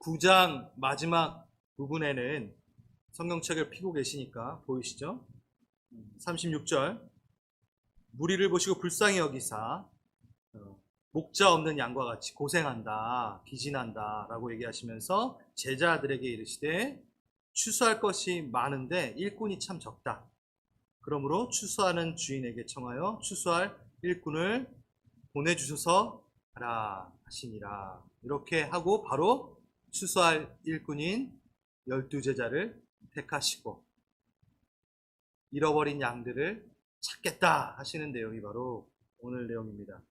9장 마지막 부분에는 성경책을 펴고 계시니까 보이시죠? 36절 무리를 보시고 불쌍히 여기사 목자 없는 양과 같이 고생한다, 기진한다 라고 얘기하시면서 제자들에게 이르시되 추수할 것이 많은데 일꾼이 참 적다. 그러므로 추수하는 주인에게 청하여 추수할 일꾼을 보내주소서 하라 하시니라. 이렇게 하고 바로 추수할 일꾼인 12제자를 택하시고 잃어버린 양들을 찾겠다 하시는 내용이 바로 오늘 내용입니다.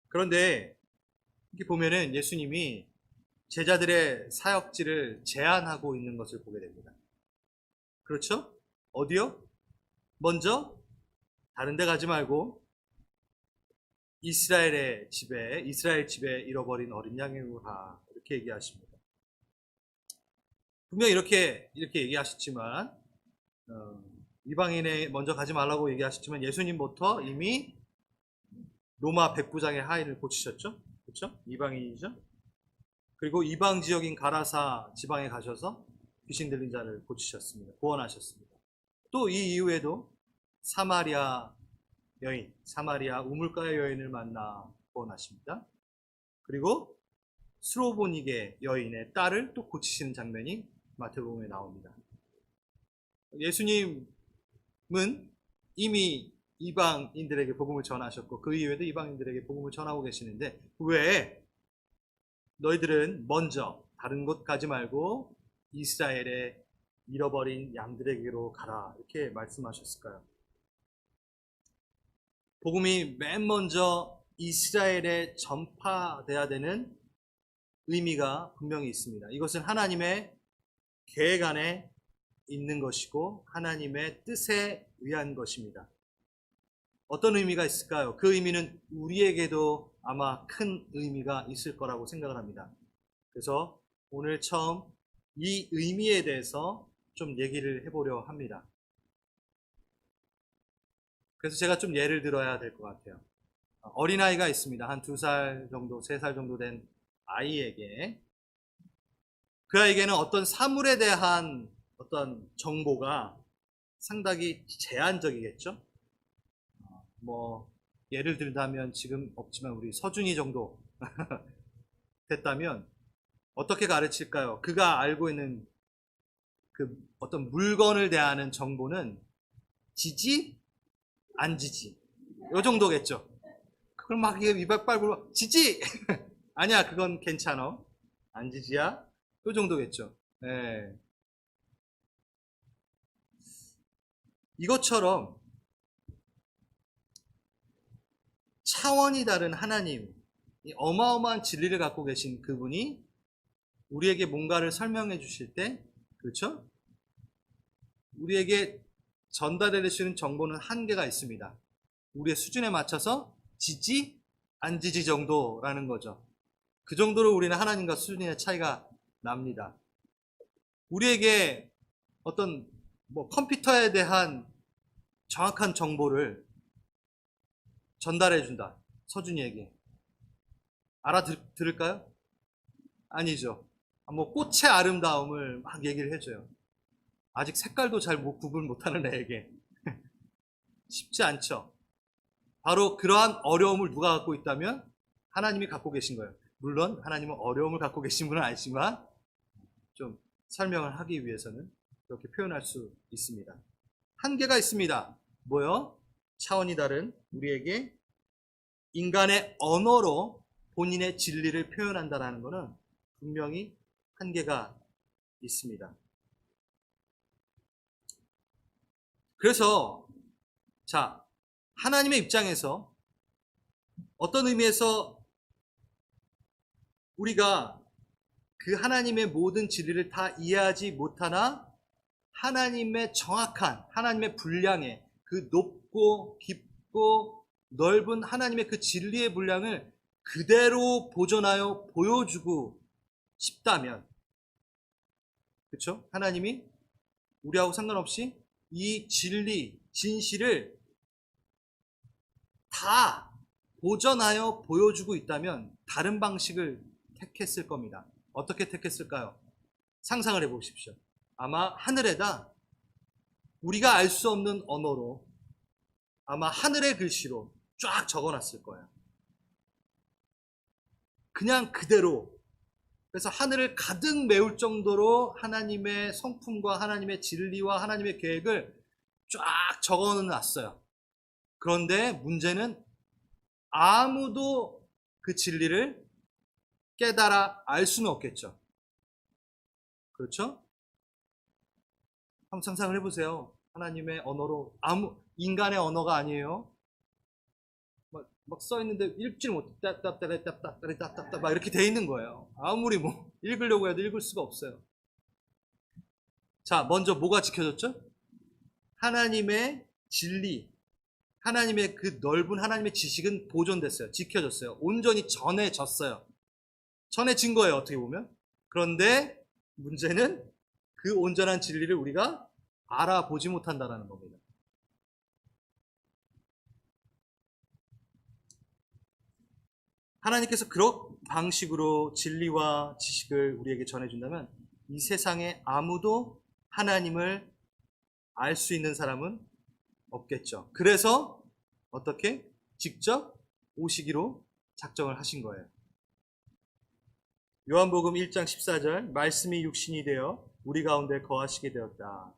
그런데 이렇게 보면은 예수님이 제자들의 사역지를 제한하고 있는 것을 보게 됩니다. 그렇죠? 어디요? 먼저 다른 데 가지 말고 이스라엘 집에 잃어버린 어린 양으로 가. 이렇게 얘기하십니다. 분명 이렇게 얘기하셨지만 이방인에 먼저 가지 말라고 얘기하셨지만 예수님부터 이미 로마 백부장의 하인을 고치셨죠? 그렇죠? 이방인이죠? 그리고 이방 지역인 가라사 지방에 가셔서 귀신 들린 자를 고치셨습니다. 구원하셨습니다. 또 이 이후에도 사마리아 우물가의 여인을 만나 구원하십니다. 그리고 스로보니게 여인의 딸을 또 고치시는 장면이 마태복음에 나옵니다. 예수님은 이미 이방인들에게 복음을 전하셨고 그 이후에도 이방인들에게 복음을 전하고 계시는데 왜 너희들은 먼저 다른 곳 가지 말고 이스라엘의 잃어버린 양들에게로 가라 이렇게 말씀하셨을까요? 복음이 맨 먼저 이스라엘에 전파돼야 되는 의미가 분명히 있습니다. 이것은 하나님의 계획 안에 있는 것이고 하나님의 뜻에 의한 것입니다. 어떤 의미가 있을까요? 그 의미는 우리에게도 아마 큰 의미가 있을 거라고 생각을 합니다. 그래서 오늘 처음 이 의미에 대해서 좀 얘기를 해보려 합니다. 그래서 제가 좀 예를 들어야 될 것 같아요. 어린아이가 있습니다. 한 2살 정도, 3살 정도 된 아이에게 그 아이에게는 어떤 사물에 대한 어떤 정보가 상당히 제한적이겠죠. 예를 들자면 지금 없지만 우리 서준이 정도 됐다면 어떻게 가르칠까요? 그가 알고 있는 그 어떤 물건을 대하는 정보는 지지, 안 지지 요 정도겠죠. 그럼 막 이박 빨고 지지! 아니야 그건 괜찮아. 안 지지야? 요 정도겠죠. 네. 이것처럼 차원이 다른 하나님, 어마어마한 진리를 갖고 계신 그분이 우리에게 뭔가를 설명해 주실 때, 그렇죠? 우리에게 전달해 주시는 정보는 한계가 있습니다. 우리의 수준에 맞춰서 지지, 안 지지 정도라는 거죠. 그 정도로 우리는 하나님과 수준의 차이가 납니다. 우리에게 어떤 컴퓨터에 대한 정확한 정보를 전달해 준다. 서준이에게. 알아들을까요? 아니죠. 꽃의 아름다움을 막 얘기를 해줘요. 아직 색깔도 잘 구분 못하는 애에게. 쉽지 않죠. 바로 그러한 어려움을 누가 갖고 있다면 하나님이 갖고 계신 거예요. 물론 하나님은 어려움을 갖고 계신 분은 아니지만 좀 설명을 하기 위해서는 그렇게 표현할 수 있습니다. 한계가 있습니다. 뭐요? 차원이 다른 우리에게 인간의 언어로 본인의 진리를 표현한다는 것은 분명히 한계가 있습니다. 그래서 하나님의 입장에서 어떤 의미에서 우리가 그 하나님의 모든 진리를 다 이해하지 못하나 하나님의 정확한 하나님의 분량의 그 높고 깊고 넓은 하나님의 그 진리의 분량을 그대로 보존하여 보여주고 싶다면, 그렇죠? 하나님이 우리하고 상관없이 이 진리, 진실을 다 보존하여 보여주고 있다면 다른 방식을 택했을 겁니다. 어떻게 택했을까요? 상상을 해보십시오. 아마 하늘에다 우리가 알 수 없는 언어로 아마 하늘의 글씨로 쫙 적어놨을 거예요. 그냥 그대로. 그래서 하늘을 가득 메울 정도로 하나님의 성품과 하나님의 진리와 하나님의 계획을 쫙 적어놨어요. 그런데 문제는 아무도 그 진리를 깨달아 알 수는 없겠죠. 그렇죠? 한번 상상을 해보세요. 하나님의 언어로, 인간의 언어가 아니에요. 막 써있는데 읽지를 못해. 따따따따따따따따따 막 이렇게 돼 있는 거예요. 아무리 뭐 읽으려고 해도 읽을 수가 없어요. 자, 먼저 뭐가 지켜졌죠? 하나님의 진리, 하나님의 그 넓은 하나님의 지식은 보존됐어요. 지켜졌어요. 온전히 전해졌어요. 전해진 거예요, 어떻게 보면. 그런데 문제는 그 온전한 진리를 우리가 알아보지 못한다는 겁니다. 하나님께서 그런 방식으로 진리와 지식을 우리에게 전해준다면 이 세상에 아무도 하나님을 알 수 있는 사람은 없겠죠. 그래서 어떻게? 직접 오시기로 작정을 하신 거예요. 요한복음 1장 14절 말씀이 육신이 되어 우리 가운데 거하시게 되었다.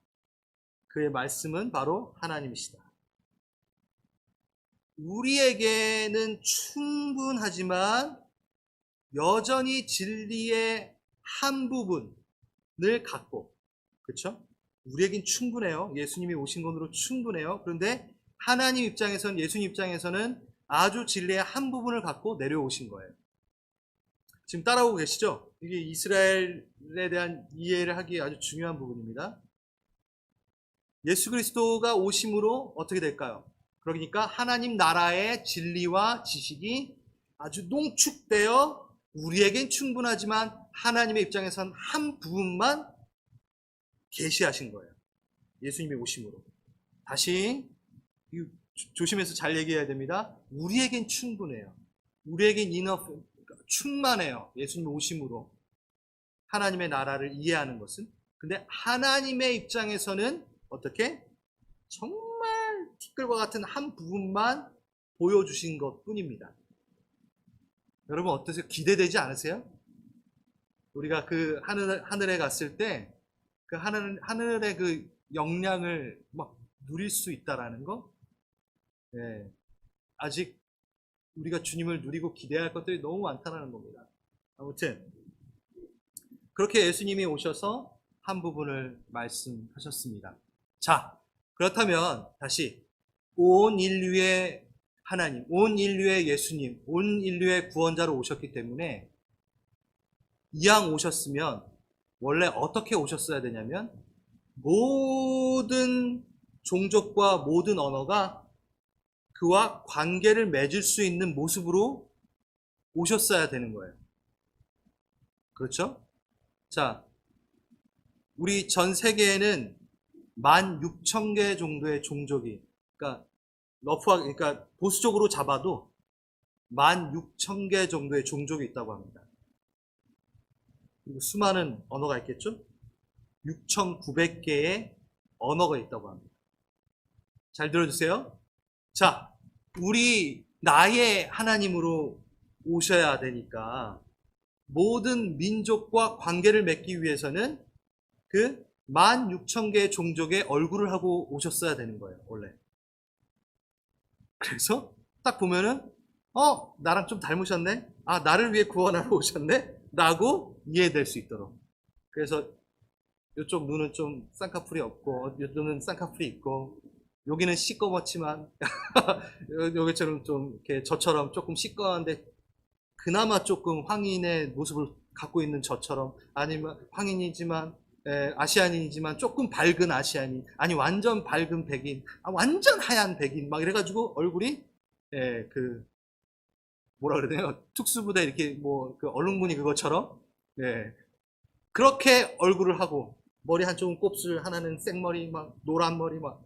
그의 말씀은 바로 하나님이시다. 우리에게는 충분하지만 여전히 진리의 한 부분을 갖고, 그렇죠? 우리에겐 충분해요. 예수님이 오신 것으로 충분해요. 그런데 하나님 입장에서는, 예수님 입장에서는 아주 진리의 한 부분을 갖고 내려오신 거예요. 지금 따라오고 계시죠? 이게 이스라엘에 대한 이해를 하기에 아주 중요한 부분입니다. 예수 그리스도가 오심으로 어떻게 될까요? 그러니까 하나님 나라의 진리와 지식이 아주 농축되어 우리에겐 충분하지만 하나님의 입장에선 한 부분만 계시하신 거예요. 예수님이 오심으로. 다시 조심해서 잘 얘기해야 됩니다. 우리에겐 충분해요. 우리에겐 enough, 충만해요. 예수님 오심으로 하나님의 나라를 이해하는 것은. 근데 하나님의 입장에서는 어떻게? 정말 티끌과 같은 한 부분만 보여주신 것 뿐입니다. 여러분 어떠세요? 기대되지 않으세요? 우리가 그 하늘에 갔을 때 그 하늘의 그 영향을 막 누릴 수 있다라는 거? 네. 아직 우리가 주님을 누리고 기대할 것들이 너무 많다는 겁니다. 아무튼 그렇게 예수님이 오셔서 한 부분을 말씀하셨습니다. 자, 그렇다면 다시 온 인류의 하나님, 온 인류의 예수님, 온 인류의 구원자로 오셨기 때문에 이왕 오셨으면 원래 어떻게 오셨어야 되냐면 모든 종족과 모든 언어가 그와 관계를 맺을 수 있는 모습으로 오셨어야 되는 거예요. 그렇죠? 자, 우리 전 세계에는 16,000개 정도의 종족이, 그러니까 보수적으로 잡아도 16,000개 정도의 종족이 있다고 합니다. 그리고 수많은 언어가 있겠죠? 6,900개의 언어가 있다고 합니다. 잘 들어주세요. 자, 우리 나의 하나님으로 오셔야 되니까 모든 민족과 관계를 맺기 위해서는 그 16,000개의 종족의 얼굴을 하고 오셨어야 되는 거예요, 원래. 그래서 딱 보면은 나랑 좀 닮으셨네? 아, 나를 위해 구원하러 오셨네? 라고 이해될 수 있도록. 그래서 이쪽 눈은 좀 쌍꺼풀이 없고 이쪽 눈은 쌍꺼풀이 있고 여기는 시꺼멓지만 여기처럼 좀 이렇게 저처럼 조금 시꺼먼데 그나마 조금 황인의 모습을 갖고 있는 저처럼, 아니면 황인이지만 아시안인이지만 조금 밝은 아시안인, 아니 완전 밝은 백인, 완전 하얀 백인, 막 이래가지고 얼굴이 뭐라 그러나요? 특수부대 이렇게 뭐 그 얼룩무늬 그것처럼 그렇게 얼굴을 하고 머리 한쪽은 곱슬, 하나는 생머리, 막 노란 머리, 막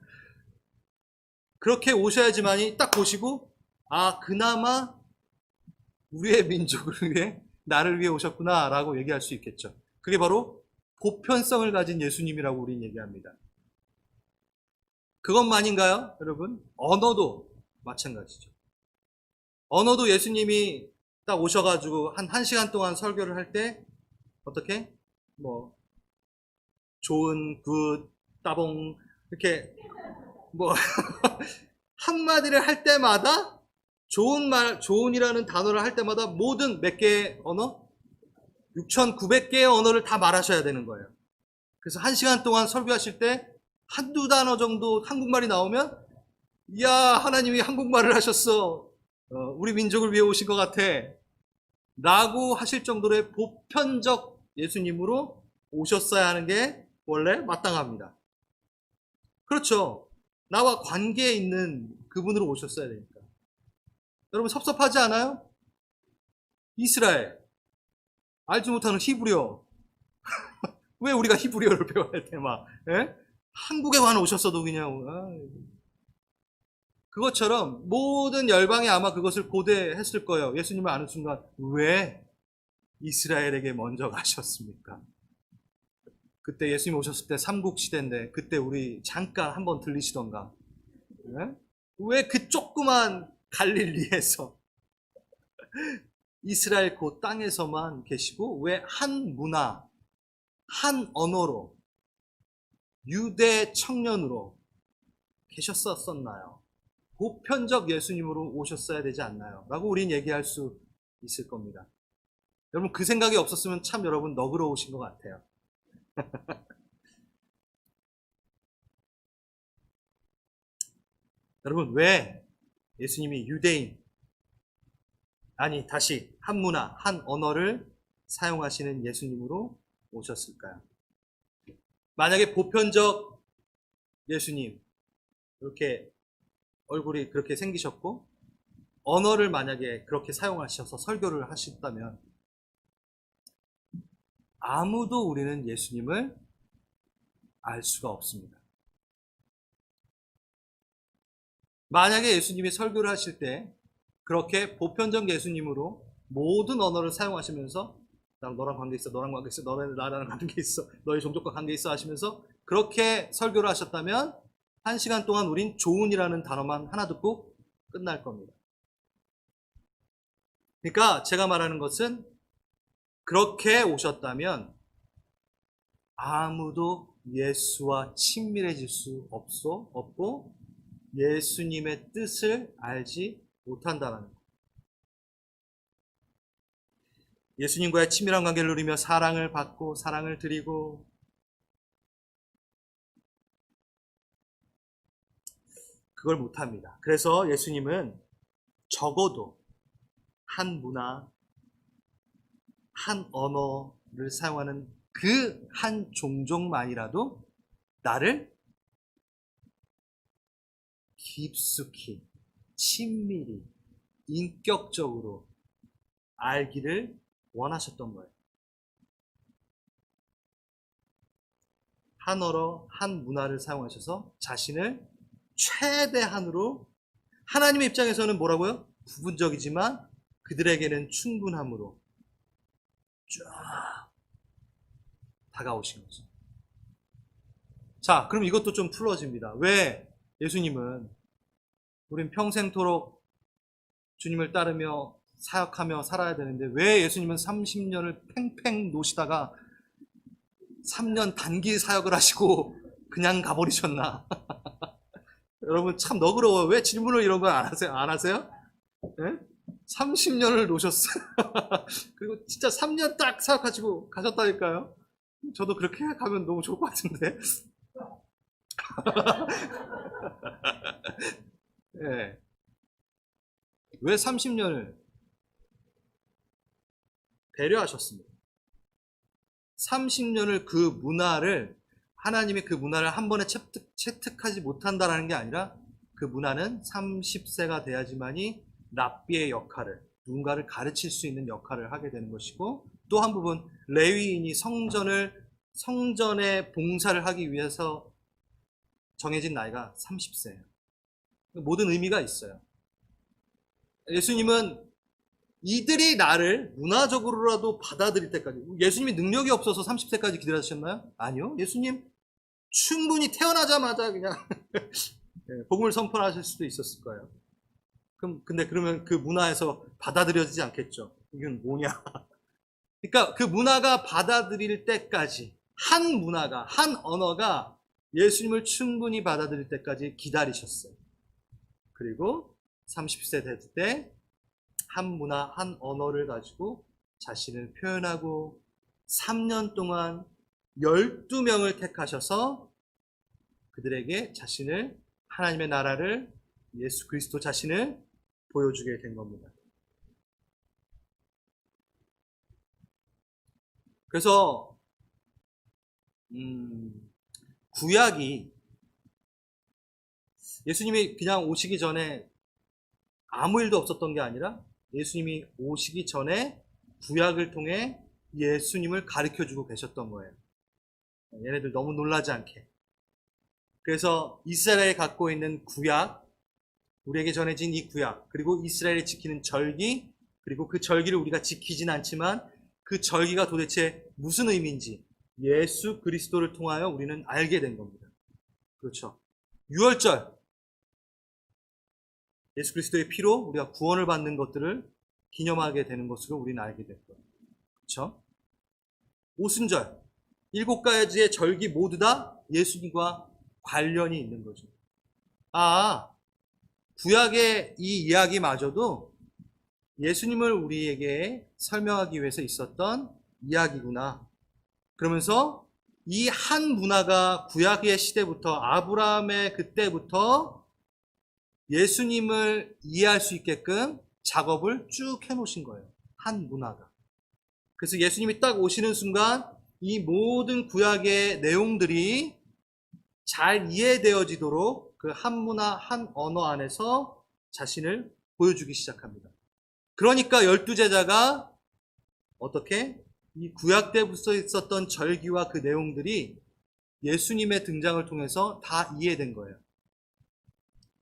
그렇게 오셔야지만이 딱 보시고 그나마 우리의 민족을 위해 나를 위해 오셨구나라고 얘기할 수 있겠죠. 그게 바로 보편성을 가진 예수님이라고 우리는 얘기합니다. 그것만인가요, 여러분? 언어도 마찬가지죠. 언어도 예수님이 딱 오셔가지고 한 시간 동안 설교를 할 때 어떻게? 뭐 좋은, 굿, 따봉 이렇게 뭐 한마디를 할 때마다 좋은 말, 좋은이라는 단어를 할 때마다 모든 몇 개의 언어? 6,900개의 언어를 다 말하셔야 되는 거예요. 그래서 한 시간 동안 설교하실 때 한두 단어 정도 한국말이 나오면 이야, 하나님이 한국말을 하셨어. 우리 민족을 위해 오신 것 같아. 라고 하실 정도로의 보편적 예수님으로 오셨어야 하는 게 원래 마땅합니다. 그렇죠. 나와 관계에 있는 그분으로 오셨어야 되니까. 여러분 섭섭하지 않아요? 이스라엘, 알지 못하는 히브리어. 왜 우리가 히브리어를 배워야 돼, 막. 예? 한국에만 오셨어도 그냥. 그것처럼 모든 열방이 아마 그것을 고대했을 거예요. 예수님을 아는 순간 왜 이스라엘에게 먼저 가셨습니까? 그때 예수님 오셨을 때 삼국시대인데 그때 우리 잠깐 한번 들리시던가. 네? 왜 그 조그만 갈릴리에서 이스라엘 그 땅에서만 계시고 왜 한 문화, 한 언어로 유대 청년으로 계셨었나요? 보편적 예수님으로 오셨어야 되지 않나요? 라고 우린 얘기할 수 있을 겁니다. 여러분 그 생각이 없었으면 참 여러분 너그러우신 것 같아요. 여러분 왜 예수님이 유대인, 아니 다시 한 문화, 한 언어를 사용하시는 예수님으로 오셨을까요? 만약에 보편적 예수님, 이렇게 얼굴이 그렇게 생기셨고 언어를 만약에 그렇게 사용하셔서 설교를 하셨다면 아무도 우리는 예수님을 알 수가 없습니다. 만약에 예수님이 설교를 하실 때 그렇게 보편적 예수님으로 모든 언어를 사용하시면서 나랑 너랑 관계 있어, 너랑 관계 있어, 너랑 나랑 관계 있어, 너희 종족과 관계 있어 하시면서 그렇게 설교를 하셨다면 한 시간 동안 우린 좋은이라는 단어만 하나 듣고 끝날 겁니다. 그러니까 제가 말하는 것은 그렇게 오셨다면 아무도 예수와 친밀해질 수 없고 예수님의 뜻을 알지 못한다는 것. 예수님과의 친밀한 관계를 누리며 사랑을 받고 사랑을 드리고 그걸 못합니다. 그래서 예수님은 적어도 한 문화, 한 언어를 사용하는 그 한 종족만이라도 나를 깊숙이, 친밀히, 인격적으로 알기를 원하셨던 거예요. 한 언어, 한 문화를 사용하셔서 자신을 최대한으로 하나님의 입장에서는 뭐라고요? 부분적이지만 그들에게는 충분함으로 쫙 다가오신 거죠. 자, 그럼 이것도 좀 풀어집니다. 왜 예수님은 우린 평생토록 주님을 따르며 사역하며 살아야 되는데 왜 예수님은 30년을 팽팽 노시다가 3년 단기 사역을 하시고 그냥 가버리셨나? 여러분 참 너그러워요. 왜 질문을 이런 걸 안 하세요? 안 하세요? 네? 30년을 노셨어요. 그리고 진짜 3년 딱 사역하시고 가셨다니까요. 저도 그렇게 가면 너무 좋을 것 같은데. 네. 왜 30년을 배려하셨습니까? 30년을 그 문화를 하나님이 그 문화를 한 번에 체득하지 못한다라는 게 아니라 그 문화는 30세가 돼야지만이 랍비의 역할을 누군가를 가르칠 수 있는 역할을 하게 되는 것이고 또 한 부분 레위인이 성전에 봉사를 하기 위해서 정해진 나이가 30세예요. 모든 의미가 있어요. 예수님은 이들이 나를 문화적으로라도 받아들일 때까지. 예수님이 능력이 없어서 30세까지 기다리셨나요? 아니요. 예수님 충분히 태어나자마자 그냥 복음을 선포하실 수도 있었을 거예요. 근데 그러면 그 문화에서 받아들여지지 않겠죠. 이건 뭐냐. 그러니까 그 문화가 받아들일 때까지 한 문화가, 한 언어가 예수님을 충분히 받아들일 때까지 기다리셨어요. 그리고 30세 될 때 한 문화, 한 언어를 가지고 자신을 표현하고 3년 동안 12명을 택하셔서 그들에게 자신을, 하나님의 나라를, 예수 그리스도 자신을 보여주게 된 겁니다. 그래서 구약이 예수님이 그냥 오시기 전에 아무 일도 없었던 게 아니라 예수님이 오시기 전에 구약을 통해 예수님을 가르쳐주고 계셨던 거예요. 얘네들 너무 놀라지 않게. 그래서 이스라엘이 갖고 있는 구약, 우리에게 전해진 이 구약, 그리고 이스라엘이 지키는 절기, 그리고 그 절기를 우리가 지키진 않지만 그 절기가 도대체 무슨 의미인지 예수 그리스도를 통하여 우리는 알게 된 겁니다. 그렇죠. 유월절, 예수 그리스도의 피로 우리가 구원을 받는 것들을 기념하게 되는 것으로 우리는 알게 됐고요. 그렇죠? 오순절, 7가지의 절기 모두 다 예수님과 관련이 있는 거죠. 구약의 이 이야기마저도 예수님을 우리에게 설명하기 위해서 있었던 이야기구나. 그러면서 이 한 문화가 구약의 시대부터, 아브라함의 그때부터 예수님을 이해할 수 있게끔 작업을 쭉 해놓으신 거예요. 한 문화가. 그래서 예수님이 딱 오시는 순간 이 모든 구약의 내용들이 잘 이해되어지도록 그 한 문화, 한 언어 안에서 자신을 보여주기 시작합니다. 그러니까 12제자가 어떻게 이 구약 때부터 있었던 절기와 그 내용들이 예수님의 등장을 통해서 다 이해된 거예요.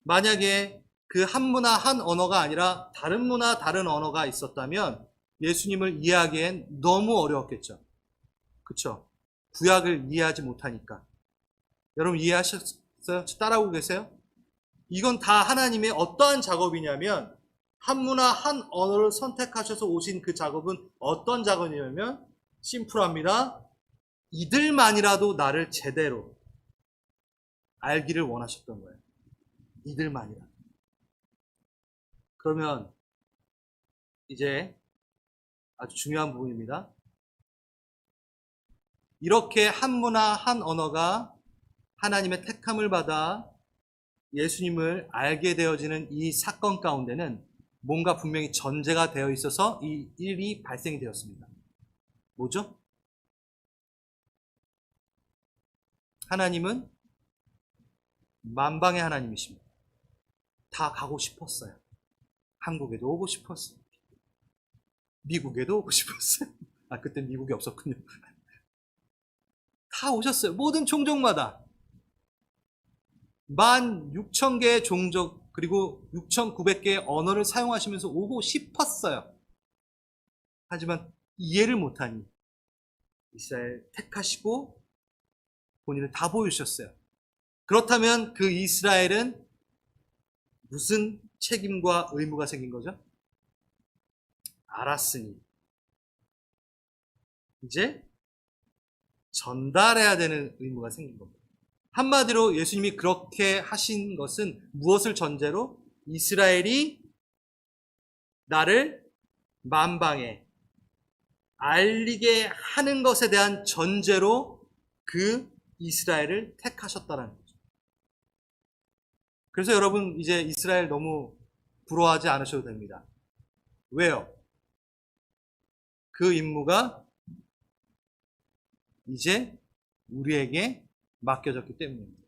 만약에 그 한 문화, 한 언어가 아니라 다른 문화, 다른 언어가 있었다면 예수님을 이해하기엔 너무 어려웠겠죠. 그쵸? 구약을 이해하지 못하니까. 여러분 이해하셨어요? 따라오고 계세요? 이건 다 하나님의 어떠한 작업이냐면 한 문화, 한 언어를 선택하셔서 오신 그 작업은 어떤 작업이냐면 심플합니다. 이들만이라도 나를 제대로 알기를 원하셨던 거예요. 이들만이라. 그러면 이제 아주 중요한 부분입니다. 이렇게 한 문화, 한 언어가 하나님의 택함을 받아 예수님을 알게 되어지는 이 사건 가운데는 뭔가 분명히 전제가 되어 있어서 이 일이 발생이 되었습니다. 뭐죠? 하나님은 만방의 하나님이십니다. 다 가고 싶었어요. 한국에도 오고 싶었어요. 미국에도 오고 싶었어요. 그때 미국이 없었군요. 다 오셨어요. 모든 종족마다. 16,000개의 종족 그리고 6,900개의 언어를 사용하시면서 오고 싶었어요. 하지만 이해를 못하니 이스라엘 택하시고 본인을 다 보여주셨어요. 그렇다면 그 이스라엘은 무슨 책임과 의무가 생긴 거죠? 알았으니 이제 전달해야 되는 의무가 생긴 겁니다. 한마디로 예수님이 그렇게 하신 것은 무엇을 전제로? 이스라엘이 나를 만방에 알리게 하는 것에 대한 전제로 그 이스라엘을 택하셨다는 거죠. 그래서 여러분 이제 이스라엘 너무 부러워하지 않으셔도 됩니다. 왜요? 그 임무가 이제 우리에게 맡겨졌기 때문입니다.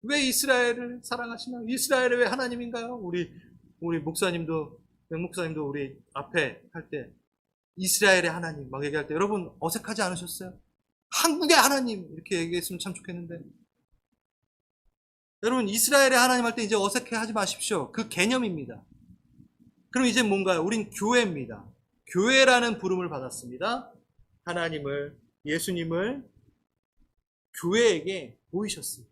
왜 이스라엘을 사랑하시나요? 이스라엘이 왜 하나님인가요? 우리 목사님도, 백목사님도 우리 앞에 할 때 이스라엘의 하나님 막 얘기할 때 여러분 어색하지 않으셨어요? 한국의 하나님 이렇게 얘기했으면 참 좋겠는데 여러분 이스라엘의 하나님 할 때 이제 어색해 하지 마십시오. 그 개념입니다. 그럼 이제 뭔가요? 우린 교회입니다. 교회라는 부름을 받았습니다. 하나님을, 예수님을 교회에게 보이셨습니다.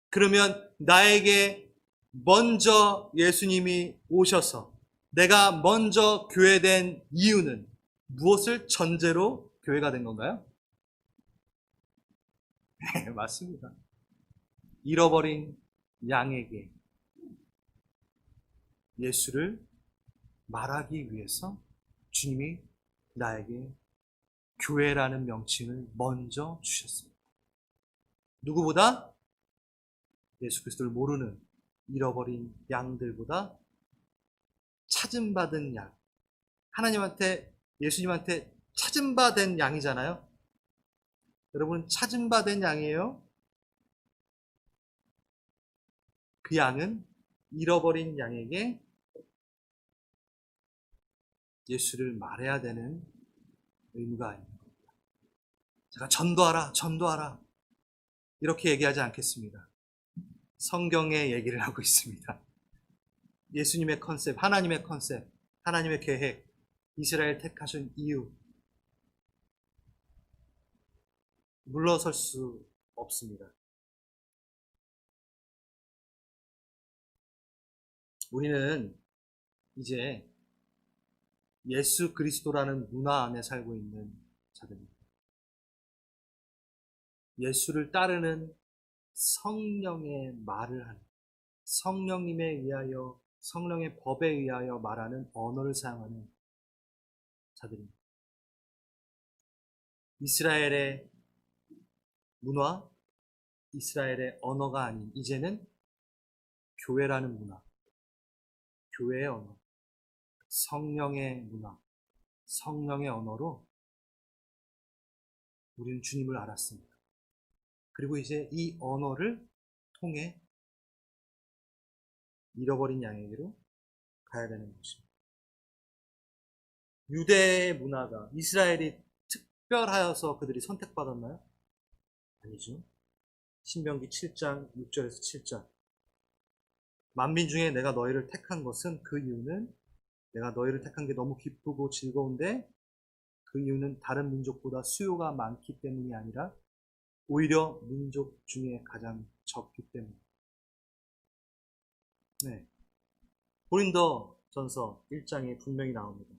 그러면 나에게 먼저 예수님이 오셔서 내가 먼저 교회된 이유는 무엇을 전제로 교회가 된 건가요? 네, 맞습니다. 잃어버린 양에게 예수를 말하기 위해서 주님이 나에게 교회라는 명칭을 먼저 주셨습니다. 누구보다 예수 그리스도를 모르는 잃어버린 양들보다 찾음받은 양, 하나님한테, 예수님한테 찾음받은 양이잖아요. 여러분, 찾음받은 양이에요. 그 양은 잃어버린 양에게 예수를 말해야 되는 의무가 있는 겁니다. 제가 전도하라, 전도하라 이렇게 얘기하지 않겠습니다. 성경의 얘기를 하고 있습니다. 예수님의 컨셉, 하나님의 컨셉, 하나님의 계획, 이스라엘 택하신 이유, 물러설 수 없습니다. 우리는 이제 예수 그리스도라는 문화 안에 살고 있는 자들입니다. 예수를 따르는 성령의 말을 하는, 성령님에 의하여, 성령의 법에 의하여 말하는 언어를 사용하는 자들입니다. 이스라엘의 문화, 이스라엘의 언어가 아닌 이제는 교회라는 문화, 교회의 언어, 성령의 문화, 성령의 언어로 우리는 주님을 알았습니다. 그리고 이제 이 언어를 통해 잃어버린 양에게로 가야 되는 것입니다. 유대의 문화가, 이스라엘이 특별하여서 그들이 선택받았나요? 아니죠. 신명기 7장 6절에서 7절. 만민 중에 내가 너희를 택한 것은, 그 이유는 내가 너희를 택한 게 너무 기쁘고 즐거운데 그 이유는 다른 민족보다 수요가 많기 때문이 아니라 오히려 민족 중에 가장 적기 때문에. 네. 고린도전서 1장에 분명히 나옵니다.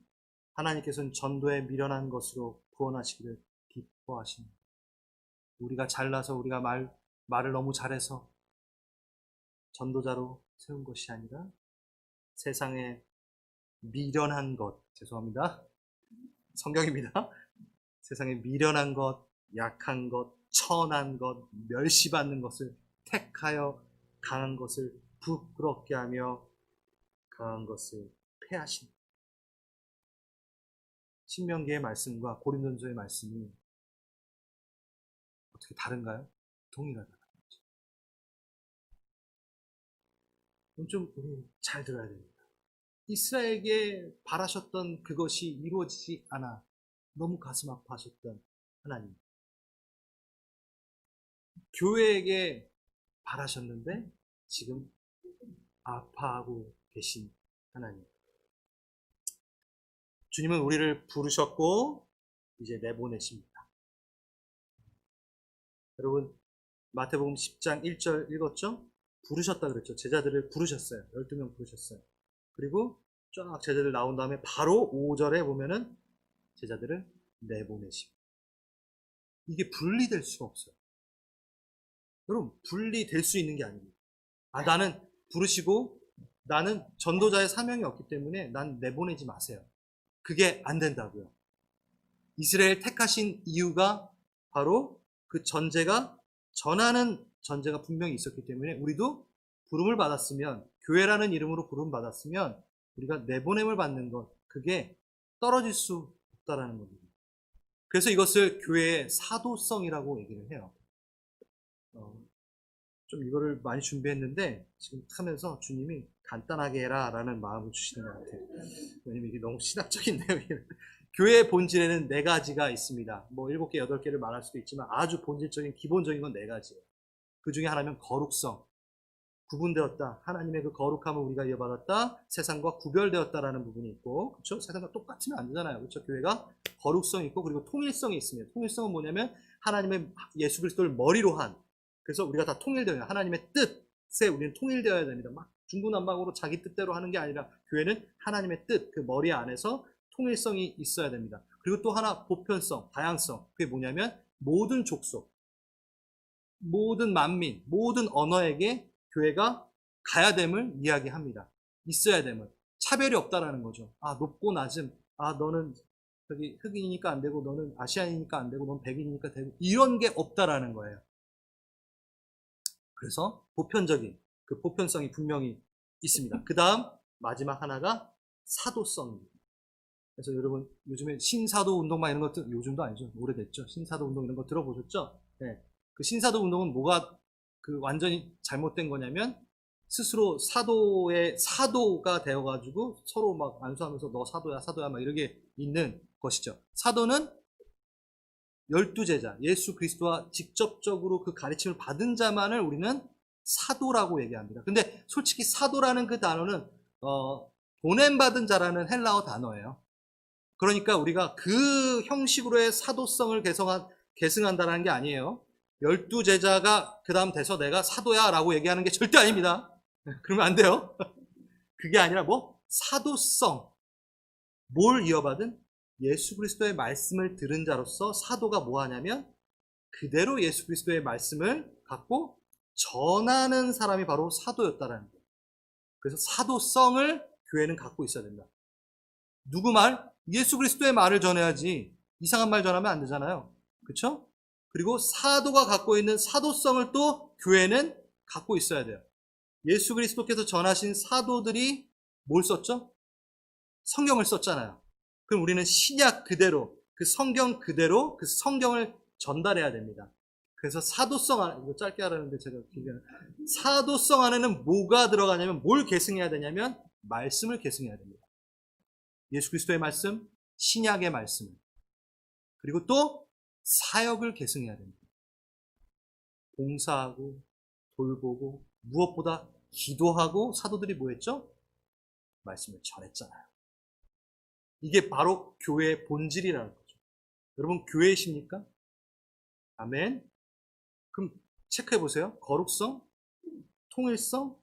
하나님께서는 전도에 미련한 것으로 구원하시기를 기뻐하십니다. 우리가 잘나서, 우리가 말을 너무 잘해서 전도자로 세운 것이 아니라 세상에 미련한 것, 죄송합니다. 성경입니다. 세상에 미련한 것, 약한 것, 천한 것, 멸시받는 것을 택하여 강한 것을 부끄럽게 하며 강한 것을 패하십니다. 신명기의 말씀과 고린도전서의 말씀이 어떻게 다른가요? 동일하다. 좀 잘 들어야 됩니다. 이스라엘에게 바라셨던 그것이 이루어지지 않아 너무 가슴 아파하셨던 하나님. 교회에게 바라셨는데 지금 아파하고 계신 하나님. 주님은 우리를 부르셨고 이제 내보내십니다. 여러분, 마태복음 10장 1절 읽었죠? 부르셨다 그랬죠. 제자들을 부르셨어요. 12명 부르셨어요. 그리고 쫙 제자들 나온 다음에 바로 5절에 보면은 제자들을 내보내십니다. 이게 분리될 수가 없어요. 여러분, 분리될 수 있는 게 아닙니다. 나는 부르시고 나는 전도자의 사명이 없기 때문에 난 내보내지 마세요. 그게 안 된다고요. 이스라엘 택하신 이유가 바로 그 전제가, 전하는 전제가 분명히 있었기 때문에 우리도 부름을 받았으면, 교회라는 이름으로 부름 받았으면 우리가 내보냄을 받는 것, 그게 떨어질 수 없다라는 겁니다. 그래서 이것을 교회의 사도성이라고 얘기를 해요. 좀 이거를 많이 준비했는데 지금 하면서 주님이 간단하게 해라 라는 마음을 주시는 것 같아요. 왜냐면 이게 너무 신학적인데요. 교회의 본질에는 4가지가 있습니다. 뭐 7개, 8개를 말할 수도 있지만 아주 본질적인, 기본적인 건 4가지예요. 그 중에 하나는 거룩성, 구분되었다. 하나님의 그 거룩함을 우리가 이어받았다. 세상과 구별되었다라는 부분이 있고, 그렇죠? 세상과 똑같으면 안 되잖아요. 그렇죠? 교회가 거룩성이 있고 그리고 통일성이 있습니다. 통일성은 뭐냐면 하나님의 예수 그리스도를 머리로 한, 그래서 우리가 다 통일되어야, 하나님의 뜻에 우리는 통일되어야 됩니다. 막 중구난방으로 자기 뜻대로 하는 게 아니라 교회는 하나님의 뜻, 그 머리 안에서 통일성이 있어야 됩니다. 그리고 또 하나 보편성, 다양성. 그게 뭐냐면 모든 족속, 모든 만민, 모든 언어에게 교회가 가야 됨을 이야기합니다. 있어야 됨을. 차별이 없다라는 거죠. 아, 높고 낮음. 아, 너는 저기 흑인이니까 안 되고 너는 아시안이니까 안 되고 넌 백인이니까 되고, 이런 게 없다라는 거예요. 그래서 보편적인 그 보편성이 분명히 있습니다. 그 다음 마지막 하나가 사도성입니다. 그래서 여러분 요즘에 신사도 운동만 이런 것들, 요즘도 아니죠, 오래됐죠. 신사도 운동 이런 거 들어보셨죠? 네. 그 신사도 운동은 뭐가 그 완전히 잘못된 거냐면 스스로 사도의 사도가 되어가지고 서로 막 안수하면서 너 사도야 사도야 막 이렇게 있는 것이죠. 사도는 12제자 예수 그리스도와 직접적으로 그 가르침을 받은 자만을 우리는 사도라고 얘기합니다. 근데 솔직히 사도라는 그 단어는 보냄받은 자라는 헬라어 단어예요. 그러니까 우리가 그 형식으로의 사도성을 계승한다는 게 아니에요. 12제자가 그 다음 돼서 내가 사도야 라고 얘기하는 게 절대 아닙니다. 그러면 안 돼요. 그게 아니라 사도성. 뭘 이어받은? 예수 그리스도의 말씀을 들은 자로서 사도가 뭐 하냐면 그대로 예수 그리스도의 말씀을 갖고 전하는 사람이 바로 사도였다라는 거예요. 그래서 사도성을 교회는 갖고 있어야 된다. 누구 말? 예수 그리스도의 말을 전해야지 이상한 말 전하면 안 되잖아요. 그렇죠? 그리고 사도가 갖고 있는 사도성을 또 교회는 갖고 있어야 돼요. 예수 그리스도께서 전하신 사도들이 뭘 썼죠? 성경을 썼잖아요. 그럼 우리는 신약 그대로, 그 성경 그대로 그 성경을 전달해야 됩니다. 그래서 사도성 안에, 이거 짧게 하라는데 제가 사도성 안에는 뭐가 들어가냐면 뭘 계승해야 되냐면 말씀을 계승해야 됩니다. 예수 그리스도의 말씀, 신약의 말씀, 그리고 또 사역을 계승해야 됩니다. 봉사하고 돌보고 무엇보다 기도하고 사도들이 뭐 했죠? 말씀을 전했잖아요. 이게 바로 교회의 본질이라는 거죠. 여러분 교회이십니까? 아멘. 그럼 체크해 보세요. 거룩성, 통일성,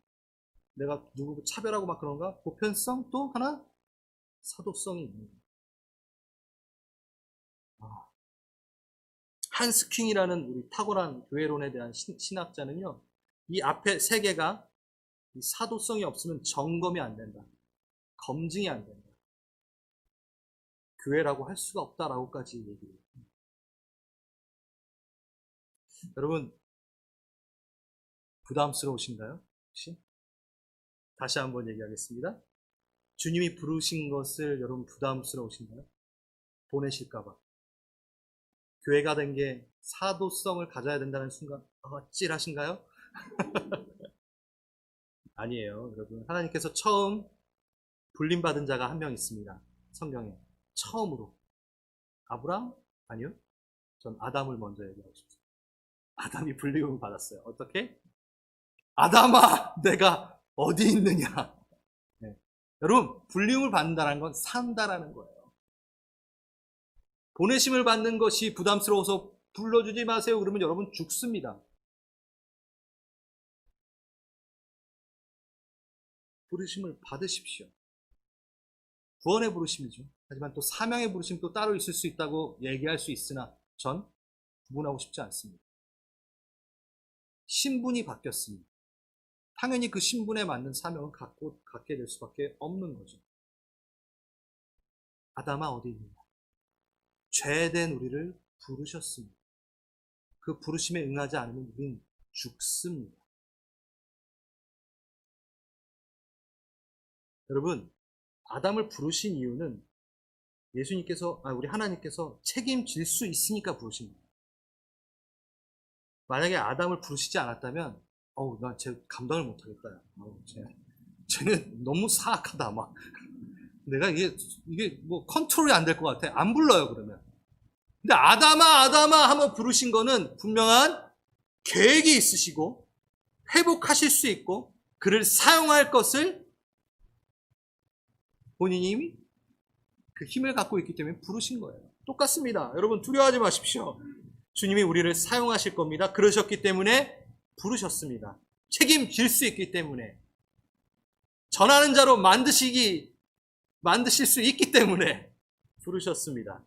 내가 누구 차별하고 막 그런가? 보편성, 또 하나 사도성이 있는 거예요. 한스 킹이라는 우리 탁월한 교회론에 대한 신학자는요, 이 앞에 세 개가 이 사도성이 없으면 점검이 안 된다. 검증이 안 된다. 교회라고 할 수가 없다라고까지 얘기해요. 여러분 부담스러우신가요? 혹시? 다시 한번 얘기하겠습니다. 주님이 부르신 것을 여러분 부담스러우신가요? 보내실까봐. 교회가 된 게 사도성을 가져야 된다는 순간 찔하신가요? 아니에요. 여러분 하나님께서 처음 불림받은 자가 한 명 있습니다. 성경에 처음으로. 아브람? 아니요. 전 아담을 먼저 얘기하고 싶습니다. 아담이 불림을 받았어요. 어떻게? 아담아 내가 어디 있느냐. 네. 여러분 불림을 받는다는 건 산다라는 거예요. 보내심을 받는 것이 부담스러워서 불러주지 마세요 그러면 여러분 죽습니다. 부르심을 받으십시오. 구원의 부르심이죠. 하지만 또 사명의 부르심 또 따로 있을 수 있다고 얘기할 수 있으나 전 구분하고 싶지 않습니다. 신분이 바뀌었습니다. 당연히 그 신분에 맞는 사명을 갖게 될 수밖에 없는 거죠. 아담아 어디 있느냐? 죄된 우리를 부르셨습니다. 그 부르심에 응하지 않으면 우리는 죽습니다. 여러분 아담을 부르신 이유는 우리 하나님께서 책임질 수 있으니까 부르십니다. 만약에 아담을 부르시지 않았다면 나 쟤 감당을 못하겠다. 쟤는 너무 사악하다. 막 내가 이게 뭐 컨트롤이 안 될 것 같아. 안 불러요 그러면. 근데 아담아 한번 부르신 거는 분명한 계획이 있으시고 회복하실 수 있고 그를 사용할 것을 본인이 그 힘을 갖고 있기 때문에 부르신 거예요. 똑같습니다. 여러분 두려워하지 마십시오. 주님이 우리를 사용하실 겁니다. 그러셨기 때문에 부르셨습니다. 책임질 수 있기 때문에, 전하는 자로 만드실 수 있기 때문에 부르셨습니다.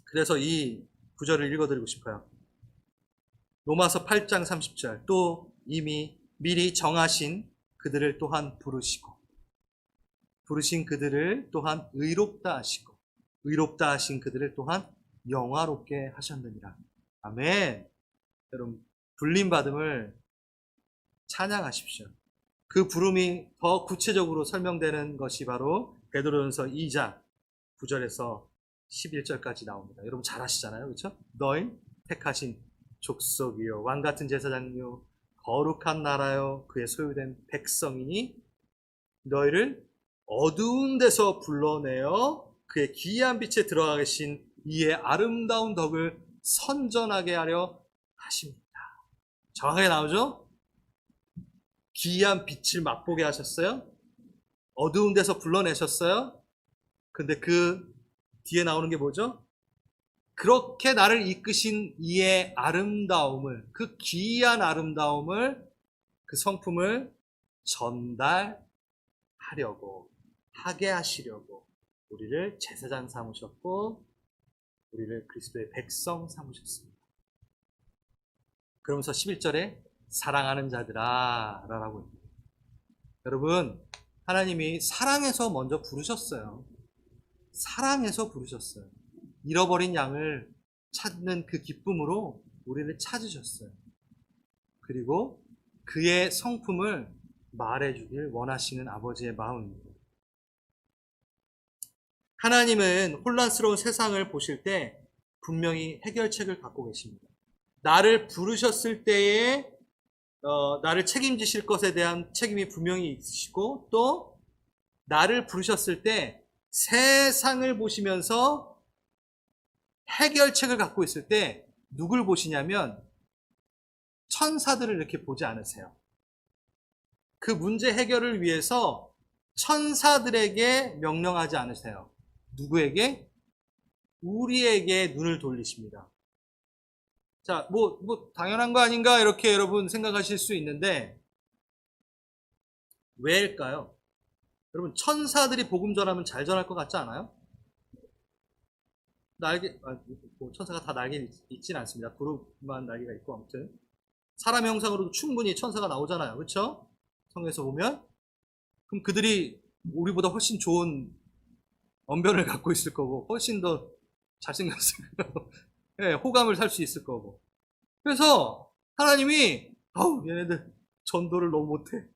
그래서 이 구절을 읽어드리고 싶어요. 로마서 8장 30절. 또 이미 미리 정하신 그들을 또한 부르신 그들을 또한 의롭다 하시고, 의롭다 하신 그들을 또한 영화롭게 하셨느니라. 아멘. 여러분, 불림받음을 찬양하십시오. 그 부름이 더 구체적으로 설명되는 것이 바로 베드로전서 2장 9절에서 11절까지 나옵니다. 여러분 잘 아시잖아요. 그렇죠? 너희 택하신 족속이요 왕같은 제사장이요 거룩한 나라요 그의 소유된 백성이니 너희를 어두운 데서 불러내어 그의 기이한 빛에 들어가 계신 이의 아름다운 덕을 선전하게 하려 하십니다. 정확하게 나오죠? 기이한 빛을 맛보게 하셨어요. 어두운 데서 불러내셨어요. 근데 그 뒤에 나오는 게 뭐죠? 그렇게 나를 이끄신 이의 아름다움을, 그 기이한 아름다움을, 그 성품을 전달하려고, 하게 하시려고 우리를 제사장 삼으셨고 우리를 그리스도의 백성 삼으셨습니다. 그러면서 11절에 사랑하는 자들아 라고 합니다. 여러분, 하나님이 사랑해서 먼저 부르셨어요. 사랑해서 부르셨어요. 잃어버린 양을 찾는 그 기쁨으로 우리를 찾으셨어요. 그리고 그의 성품을 말해주길 원하시는 아버지의 마음입니다. 하나님은 혼란스러운 세상을 보실 때 분명히 해결책을 갖고 계십니다. 나를 부르셨을 때에 나를 책임지실 것에 대한 책임이 분명히 있으시고, 또 나를 부르셨을 때 세상을 보시면서 해결책을 갖고 있을 때 누굴 보시냐면 천사들을 이렇게 보지 않으세요. 그 문제 해결을 위해서 천사들에게 명령하지 않으세요. 누구에게? 우리에게 눈을 돌리십니다. 자, 당연한 거 아닌가? 이렇게 여러분 생각하실 수 있는데, 왜일까요? 여러분, 천사들이 복음 전하면 잘 전할 것 같지 않아요? 천사가 다 날개 있지는 않습니다. 그룹만 날개가 있고, 아무튼. 사람 형상으로도 충분히 천사가 나오잖아요. 그렇죠? 성경에서 보면. 그럼 그들이 우리보다 훨씬 좋은 언변을 갖고 있을 거고, 훨씬 더 잘생겼을 거고, 네, 호감을 살 수 있을 거고. 그래서 하나님이, 얘네들 전도를 너무 못해.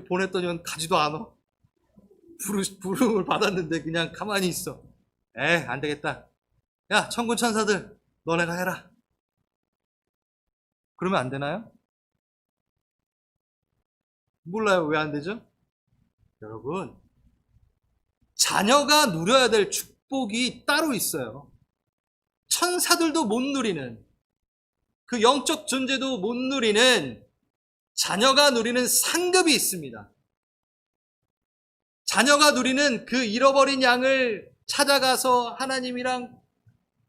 보냈더니 가지도 않아. 부름을 받았는데 그냥 가만히 있어. 안 되겠다. 야, 천군 천사들, 너네가 해라. 그러면 안 되나요? 몰라요. 왜 안 되죠? 여러분, 자녀가 누려야 될 축복이 따로 있어요. 천사들도 못 누리는, 그 영적 존재도 못 누리는 자녀가 누리는 상급이 있습니다. 자녀가 누리는 그 잃어버린 양을 찾아가서 하나님이랑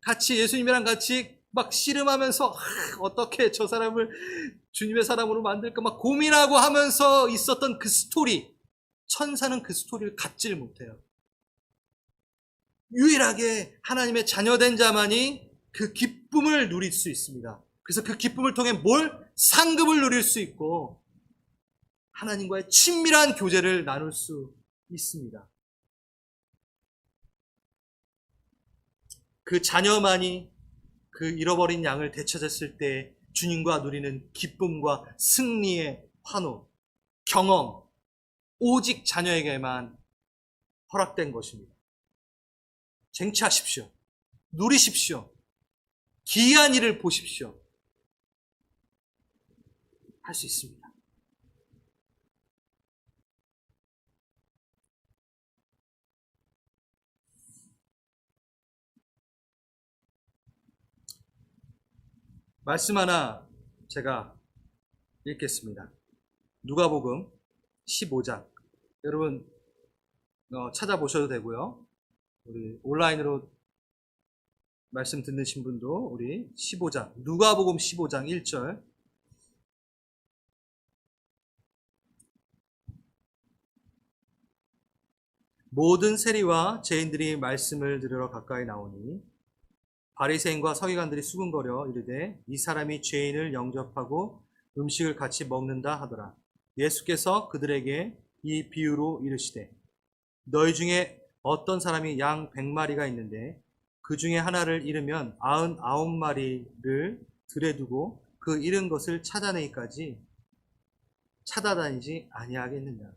같이, 예수님이랑 같이 막 씨름하면서 어떻게 저 사람을 주님의 사람으로 만들까 막 고민하고 하면서 있었던 그 스토리, 천사는 그 스토리를 갖지를 못해요. 유일하게 하나님의 자녀된 자만이 그 기쁨을 누릴 수 있습니다. 그래서 그 기쁨을 통해 상급을 누릴 수 있고 하나님과의 친밀한 교제를 나눌 수 있습니다. 그 자녀만이 그 잃어버린 양을 되찾았을 때 주님과 누리는 기쁨과 승리의 환호, 경험, 오직 자녀에게만 허락된 것입니다. 쟁취하십시오. 누리십시오. 기이한 일을 보십시오. 할 수 있습니다. 말씀 하나 제가 읽겠습니다. 누가복음 15장. 여러분 찾아보셔도 되고요. 우리 온라인으로 말씀 듣는 분도 우리 15장, 누가복음 15장 1절. 모든 세리와 죄인들이 말씀을 들으러 가까이 나오니 바리새인과 서기관들이 수군거려 이르되 이 사람이 죄인을 영접하고 음식을 같이 먹는다 하더라. 예수께서 그들에게 이 비유로 이르시되 너희 중에 어떤 사람이 양 100마리가 있는데 그 중에 하나를 잃으면 99마리를 들에 두고 그 잃은 것을 찾아내기까지 찾아다니지 아니하겠느냐.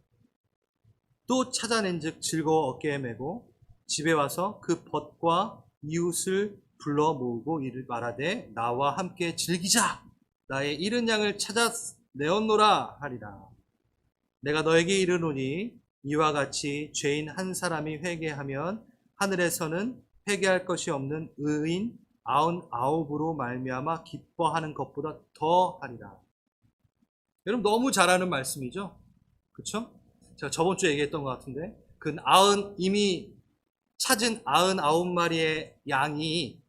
또 찾아낸즉 즐거워 어깨에 메고 집에 와서 그 벗과 이웃을 불러 모으고 이를 말하되 나와 함께 즐기자. 나의 잃은 양을 찾아 내었노라 하리라. 내가 너에게 이르노니 이와 같이 죄인 한 사람이 회개하면 하늘에서는 회개할 것이 없는 의인 99으로 말미암아 기뻐하는 것보다 더 하리라. 여러분 너무 잘하는 말씀이죠? 그렇죠? 제가 저번 주에 얘기했던 것 같은데 이미 찾은 99마리의 양이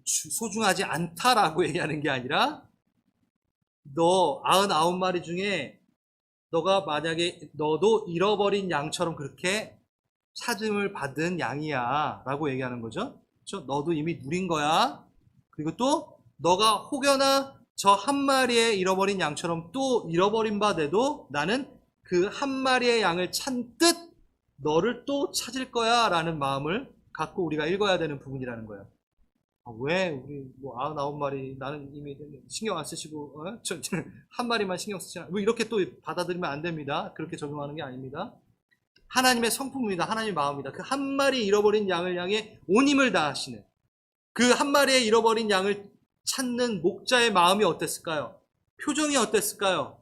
소중하지 않다라고 얘기하는 게 아니라 너 99마리 중에 너가 만약에 너도 잃어버린 양처럼 그렇게 찾음을 받은 양이야 라고 얘기하는 거죠. 그렇죠? 너도 이미 누린 거야. 그리고 또 너가 혹여나 저 한 마리의 잃어버린 양처럼 또 잃어버린 바 돼도 나는 그 한 마리의 양을 찾듯 너를 또 찾을 거야 라는 마음을 갖고 우리가 읽어야 되는 부분이라는 거예요. 왜 우리 뭐 99마리 나는 이미 신경 안 쓰시고 한 마리만 신경 쓰시나 뭐 이렇게 또 받아들이면 안 됩니다. 그렇게 적용하는 게 아닙니다. 하나님의 성품입니다. 하나님의 마음입니다. 그 한 마리 잃어버린 양을 향해 온 힘을 다하시는 그 한 마리의 잃어버린 양을 찾는 목자의 마음이 어땠을까요? 표정이 어땠을까요?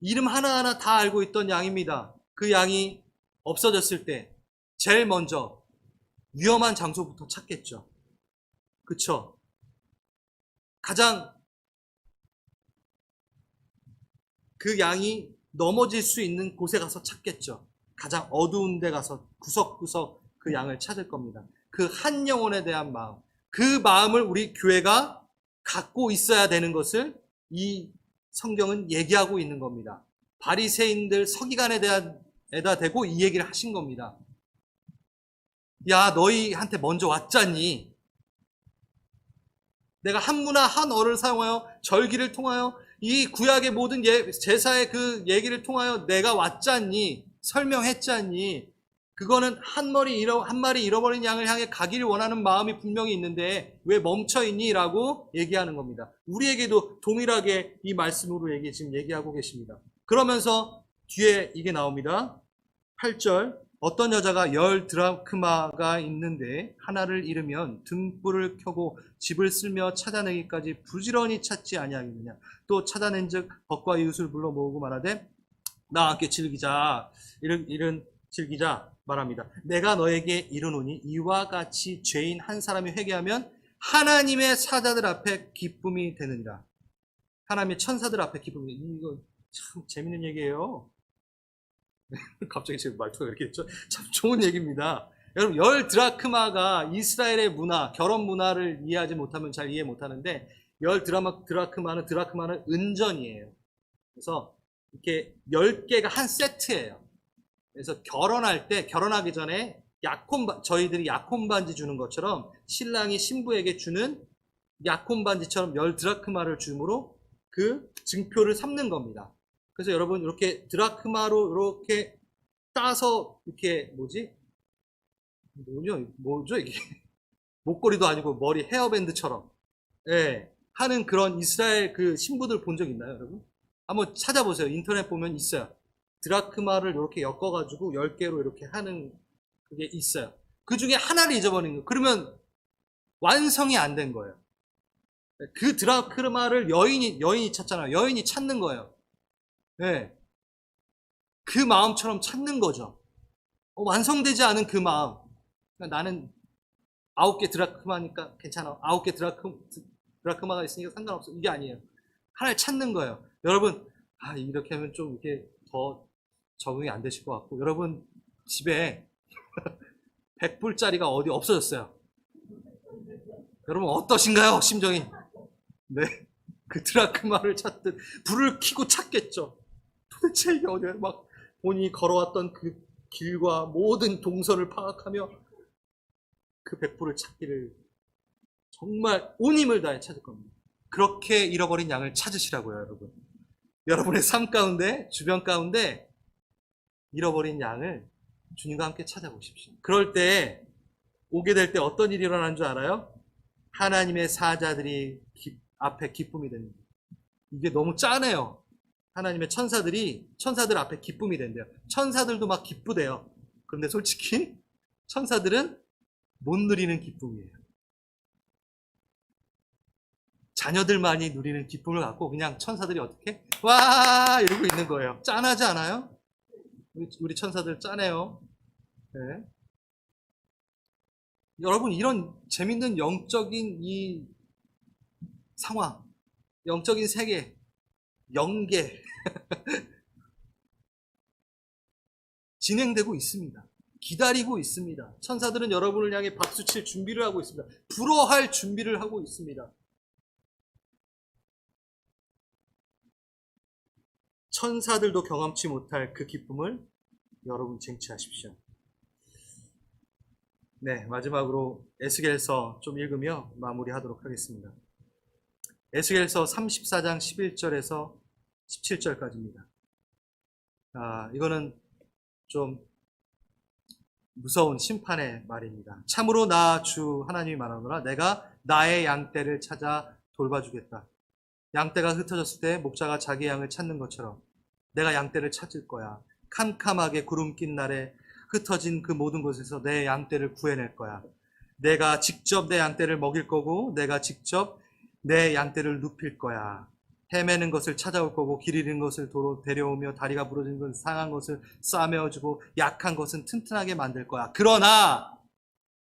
이름 하나하나 다 알고 있던 양입니다. 그 양이 없어졌을 때 제일 먼저 위험한 장소부터 찾겠죠. 그쵸? 가장 그 양이 넘어질 수 있는 곳에 가서 찾겠죠. 가장 어두운 데 가서 구석구석 그 양을 찾을 겁니다. 그 한 영혼에 대한 마음, 그 마음을 우리 교회가 갖고 있어야 되는 것을 이 성경은 얘기하고 있는 겁니다. 바리새인들 서기관에 대에다 대고 이 얘기를 하신 겁니다. 야, 너희한테 먼저 왔잖니. 내가 한 문화 한 어를 사용하여 절기를 통하여 이 구약의 모든 제사의 그 얘기를 통하여 내가 왔잖니. 설명했잖니. 그거는 한 마리 잃어버린 양을 향해 가기를 원하는 마음이 분명히 있는데 왜 멈춰있니? 라고 얘기하는 겁니다. 우리에게도 동일하게 이 말씀으로 지금 얘기하고 계십니다. 그러면서 뒤에 이게 나옵니다. 8절 어떤 여자가 10드라크마가 있는데 하나를 잃으면 등불을 켜고 집을 쓸며 찾아내기까지 부지런히 찾지 아니하겠느냐. 또 찾아낸즉 벗과 이웃을 불러 모으고 말하되 나와 함께 즐기자. 이런 즐기자 말합니다. 내가 너에게 이르노니 이와 같이 죄인 한 사람이 회개하면 하나님의 사자들 앞에 기쁨이 되느니라. 하나님의 천사들 앞에 기쁨이. 이거 참 재밌는 얘기예요. 갑자기 제 말투가 이렇게 했죠? 참 좋은 얘기입니다. 여러분 10드라크마가 이스라엘의 문화, 결혼 문화를 이해하지 못하면 잘 이해 못하는데 10드라크마는 은전이에요. 그래서 이렇게 10개가 한 세트예요. 그래서 결혼하기 전에 저희들이 약혼 반지 주는 것처럼 신랑이 신부에게 주는 약혼 반지처럼 10드라크마를 줌으로 그 증표를 삼는 겁니다. 그래서 여러분 이렇게 드라크마로 이렇게 따서 이렇게 뭐죠 이게 목걸이도 아니고 머리 헤어밴드처럼 하는 그런 이스라엘 그 신부들 본 적 있나요, 여러분? 한번 찾아보세요. 인터넷 보면 있어요. 드라크마를 이렇게 엮어가지고 10개로 이렇게 하는 그게 있어요. 그 중에 하나를 잊어버린 거예요. 그러면 완성이 안 된 거예요. 그 드라크마를 여인이 찾잖아요. 여인이 찾는 거예요. 네. 그 마음처럼 찾는 거죠. 완성되지 않은 그 마음. 그러니까 나는 9개 드라크마니까 괜찮아. 9개 드라크마가 있으니까 상관없어. 이게 아니에요. 하나를 찾는 거예요. 여러분, 이렇게 하면 좀 이게 더 적응이 안 되실 것 같고, 여러분 집에 100불짜리가 어디 없어졌어요. 여러분 어떠신가요? 심정이. 네. 그 드라크마를 찾듯 불을 켜고 찾겠죠. 도대체 이게 어디야? 막 본인이 걸어왔던 그 길과 모든 동선을 파악하며 그 100불을 찾기를 정말 온 힘을 다해 찾을 겁니다. 그렇게 잃어버린 양을 찾으시라고요, 여러분. 여러분의 삶 가운데, 주변 가운데 잃어버린 양을 주님과 함께 찾아보십시오. 그럴 때 오게 될 때 어떤 일이 일어나는 줄 알아요? 하나님의 사자들이 앞에 기쁨이 됩니다. 이게 너무 짠해요. 하나님의 천사들 앞에 기쁨이 된대요. 천사들도 막 기쁘대요. 그런데 솔직히 천사들은 못 누리는 기쁨이에요. 자녀들만이 누리는 기쁨을 갖고 그냥 천사들이 어떻게? 와! 이러고 있는 거예요. 짠하지 않아요? 우리 천사들 짠해요. 네. 여러분, 이런 재밌는 영적인 이 상황, 영적인 세계, 영계 진행되고 있습니다. 기다리고 있습니다. 천사들은 여러분을 향해 박수칠 준비를 하고 있습니다. 불어할 준비를 하고 있습니다. 천사들도 경험치 못할 그 기쁨을 여러분 쟁취하십시오. 네, 마지막으로 에스겔서 좀 읽으며 마무리하도록 하겠습니다. 에스겔서 34장 11절에서 17절까지입니다. 이거는 좀 무서운 심판의 말입니다. 참으로 나 주 하나님이 말하노라. 내가 나의 양떼를 찾아 돌봐주겠다. 양떼가 흩어졌을 때 목자가 자기 양을 찾는 것처럼 내가 양떼를 찾을 거야. 캄캄하게 구름 낀 날에 흩어진 그 모든 곳에서 내 양떼를 구해낼 거야. 내가 직접 내 양떼를 먹일 거고 내가 직접 내 양떼를 눕힐 거야. 헤매는 것을 찾아올 거고 길 잃은 것을 도로 데려오며 다리가 부러진 것을 상한 것을 싸매어주고 약한 것은 튼튼하게 만들 거야. 그러나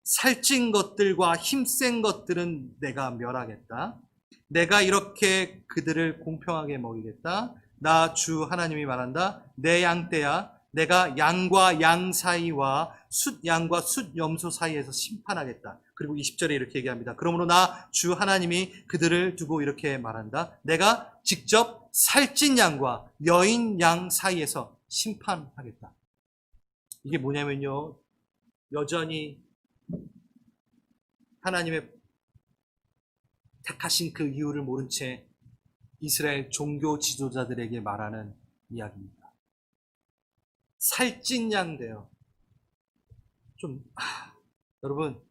살찐 것들과 힘센 것들은 내가 멸하겠다. 내가 이렇게 그들을 공평하게 먹이겠다. 나 주 하나님이 말한다. 내 양떼야. 내가 양과 양 사이와 숫양과 숫염소 사이에서 심판하겠다. 그리고 20절에 이렇게 얘기합니다. 그러므로 나 주 하나님이 그들을 두고 이렇게 말한다. 내가 직접 살찐 양과 여인 양 사이에서 심판하겠다. 이게 뭐냐면요. 여전히 하나님의 택하신 그 이유를 모른 채 이스라엘 종교 지도자들에게 말하는 이야기입니다. 살찐 양 되어 여러분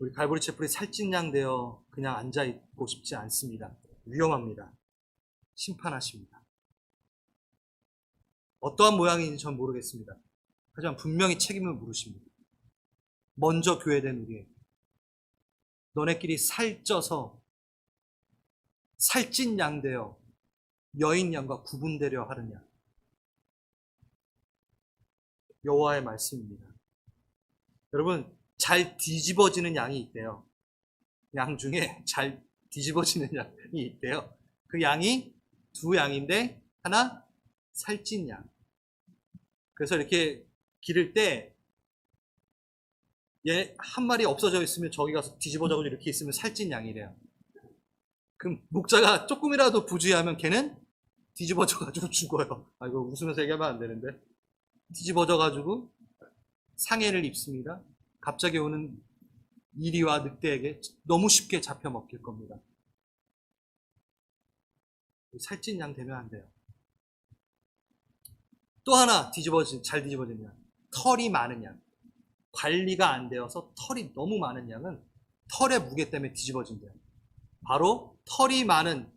우리 갈보리 채플이 살찐 양 되어 그냥 앉아 있고 싶지 않습니다. 위험합니다. 심판하십니다. 어떠한 모양인지 전 모르겠습니다. 하지만 분명히 책임을 물으십니다. 먼저 교회된 우리에게 너네끼리 살쪄서 살찐 양 되어 여인 양과 구분되려 하느냐. 여호와의 말씀입니다. 여러분 잘 뒤집어지는 양이 있대요. 양 중에 잘 뒤집어지는 양이 있대요. 그 양이 두 양인데 하나 살찐 양. 그래서 이렇게 기를 때 얘 한 마리 없어져 있으면 저기 가서 뒤집어져서 이렇게 있으면 살찐 양이래요. 그럼 목자가 조금이라도 부주의하면 걔는 뒤집어져가지고 죽어요. 이거 웃으면서 얘기하면 안 되는데. 뒤집어져가지고 상해를 입습니다. 갑자기 오는 이리와 늑대에게 너무 쉽게 잡혀 먹힐 겁니다. 살찐 양 되면 안 돼요. 또 하나 잘 뒤집어진 양. 털이 많은 양. 관리가 안 되어서 털이 너무 많은 양은 털의 무게 때문에 뒤집어진대요. 바로 털이 많은,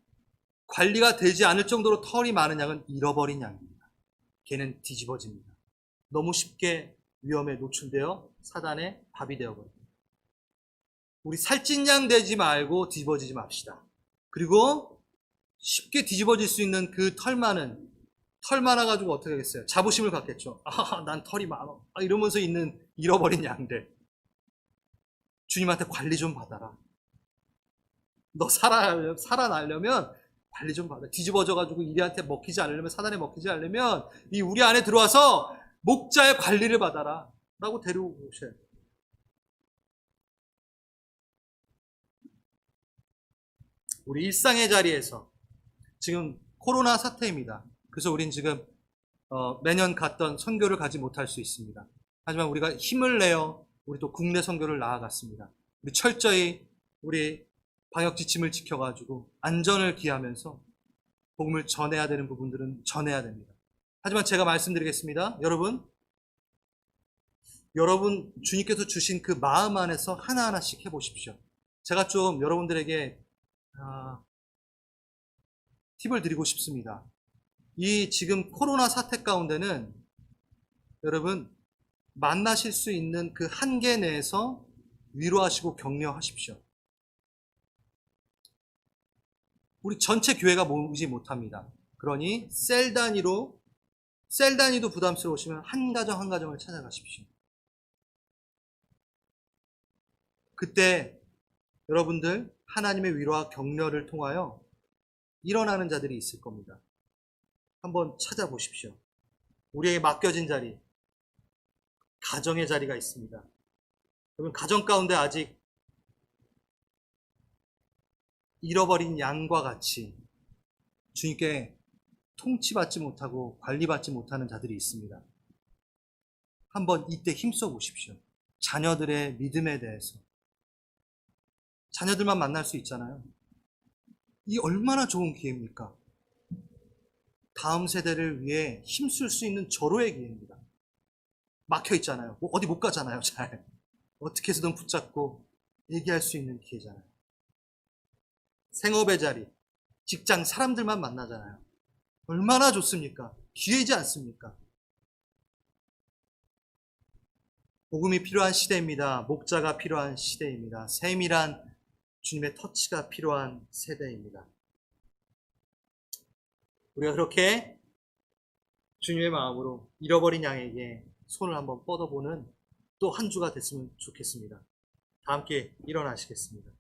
관리가 되지 않을 정도로 털이 많은 양은 잃어버린 양입니다. 걔는 뒤집어집니다. 너무 쉽게 위험에 노출되어 사단의 밥이 되어버립니다. 우리 살찐 양 되지 말고 뒤집어지지 맙시다. 그리고 쉽게 뒤집어질 수 있는 그 털 많아가지고 어떻게 하겠어요? 자부심을 갖겠죠. 난 털이 많아. 이러면서 있는 잃어버린 양들. 주님한테 관리 좀 받아라. 너 살아나려면 관리 좀 받아. 뒤집어져가지고 이리한테 먹히지 않으려면, 사단에 먹히지 않으려면 이 우리 안에 들어와서 목자의 관리를 받아라 라고 데리고 오셔야 돼요. 우리 일상의 자리에서 지금 코로나 사태입니다. 그래서 우린 지금 매년 갔던 선교를 가지 못할 수 있습니다. 하지만 우리가 힘을 내어 우리 또 국내 선교를 나아갔습니다. 우리 철저히 우리 방역 지침을 지켜가지고 안전을 기하면서 복음을 전해야 되는 부분들은 전해야 됩니다. 하지만 제가 말씀드리겠습니다. 여러분 주님께서 주신 그 마음 안에서 하나하나씩 해보십시오. 제가 좀 여러분들에게 팁을 드리고 싶습니다. 이 지금 코로나 사태 가운데는 여러분 만나실 수 있는 그 한계 내에서 위로하시고 격려하십시오. 우리 전체 교회가 모이지 못합니다. 그러니 셀 단위도 부담스러우시면 한 가정 한 가정을 찾아가십시오. 그때 여러분들 하나님의 위로와 격려를 통하여 일어나는 자들이 있을 겁니다. 한번 찾아보십시오. 우리에게 맡겨진 자리, 가정의 자리가 있습니다. 여러분 가정 가운데 아직 잃어버린 양과 같이 주님께 통치받지 못하고 관리받지 못하는 자들이 있습니다. 한번 이때 힘써 보십시오. 자녀들의 믿음에 대해서. 자녀들만 만날 수 있잖아요. 이 얼마나 좋은 기회입니까? 다음 세대를 위해 힘쓸 수 있는 절호의 기회입니다. 막혀 있잖아요. 어디 못 가잖아요. 잘. 어떻게 해서든 붙잡고 얘기할 수 있는 기회잖아요. 생업의 자리, 직장 사람들만 만나잖아요. 얼마나 좋습니까? 기회이지 않습니까? 복음이 필요한 시대입니다. 목자가 필요한 시대입니다. 세밀한 주님의 터치가 필요한 세대입니다. 우리가 그렇게 주님의 마음으로 잃어버린 양에게 손을 한번 뻗어보는 또 한 주가 됐으면 좋겠습니다. 다 함께 일어나시겠습니다.